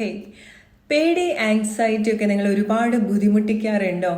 Hey, പേടി anxiety ഒക്കെ നിങ്ങൾ ഒരുപാട് ബുദ്ധിമുട്ടിക്കാറുണ്ടോ?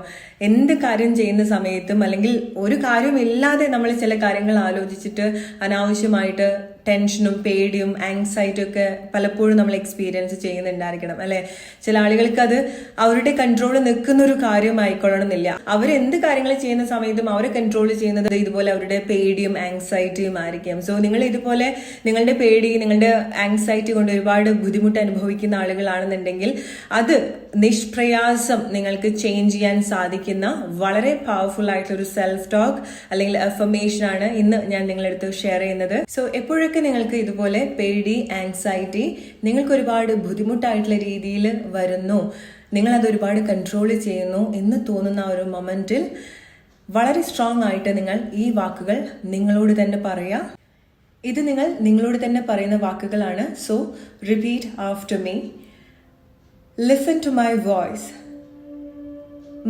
എന്ത് കാര്യം ചെയ്യുന്ന സമയത്തും അല്ലെങ്കിൽ ഒരു കാര്യമില്ലാതെ നമ്മൾ ചില കാര്യങ്ങൾ ആലോചിച്ചിട്ട് അനാവശ്യമായിട്ട് ടെൻഷനും പേടിയും ആങ്സൈറ്റിയും ഒക്കെ പലപ്പോഴും നമ്മൾ എക്സ്പീരിയൻസ് ചെയ്യുന്നുണ്ടായിരിക്കണം അല്ലെ. ചില ആളുകൾക്ക് അത് അവരുടെ കൺട്രോൾ നിൽക്കുന്ന ഒരു കാര്യമായിക്കൊള്ളണമെന്നില്ല. അവരെന്ത് കാര്യങ്ങൾ ചെയ്യുന്ന സമയത്തും അവരെ കൺട്രോൾ ചെയ്യുന്നത് ഇതുപോലെ അവരുടെ പേടിയും ആങ്സൈറ്റിയും ആയിരിക്കും. സോ നിങ്ങൾ ഇതുപോലെ നിങ്ങളുടെ പേടി, നിങ്ങളുടെ ആങ്സൈറ്റി കൊണ്ട് ഒരുപാട് ബുദ്ധിമുട്ട് അനുഭവിക്കുന്ന ആളുകളാണെന്നുണ്ടെങ്കിൽ അത് നിഷ്പ്രയാസം നിങ്ങൾക്ക് ചേഞ്ച് ചെയ്യാൻ സാധിക്കുന്ന വളരെ പവർഫുൾ ആയിട്ടുള്ള ഒരു സെൽഫ് ടോക്ക് അല്ലെങ്കിൽ അഫർമേഷൻ ആണ് ഇന്ന് ഞാൻ നിങ്ങളടുത്ത് ഷെയർ ചെയ്യുന്നത്. സോ എപ്പോഴൊക്കെ നിങ്ങൾക്ക് ഇതുപോലെ പേടി, ആങ്സൈറ്റി നിങ്ങൾക്ക് ഒരുപാട് ബുദ്ധിമുട്ടായിട്ടുള്ള രീതിയിൽ വരുന്നു, നിങ്ങളത് ഒരുപാട് കൺട്രോൾ ചെയ്യുന്നു എന്ന് തോന്നുന്ന ഒരു മൊമെന്റിൽ വളരെ സ്ട്രോങ് ആയിട്ട് നിങ്ങൾ ഈ വാക്കുകൾ നിങ്ങളോട് തന്നെ പറയാ. ഇത് നിങ്ങളോട് തന്നെ പറയുന്ന വാക്കുകളാണ്. So repeat after me. Listen to my voice.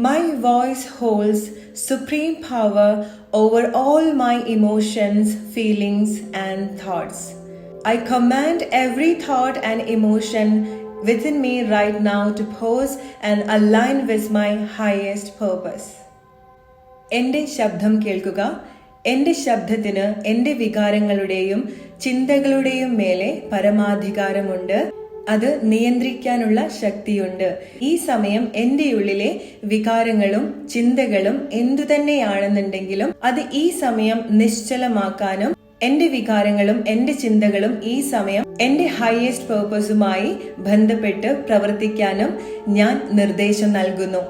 My voice holds supreme power over all my emotions, feelings, and thoughts. I command every thought and emotion within me right now to pose and align with my highest purpose. എൻ്റെ ശബ്ദം കേൾക്കുക. എൻ്റെ ശബ്ദത്തിന് എൻ്റെ വികാരങ്ങളുടെയും ചിന്തകളുടെയും മേലെ പരമാധികാരമുണ്ട്. അത് നിയന്ത്രിക്കാനുള്ള ശക്തിയുണ്ട്. ഈ സമയം എൻ്റെ ഉള്ളിലെ വികാരങ്ങളും ചിന്തകളും എന്തുതന്നെയാണെന്നുണ്ടെങ്കിലും അത് ഈ സമയം നിശ്ചലമാക്കാനും എൻ്റെ വികാരങ്ങളും എൻ്റെ ചിന്തകളും ഈ സമയം എൻ്റെ ഹയസ്റ്റ് പേർപ്പസുമായി ബന്ധപ്പെട്ട് പ്രവർത്തിക്കാനും ഞാൻ നിർദ്ദേശം നൽകുന്നു.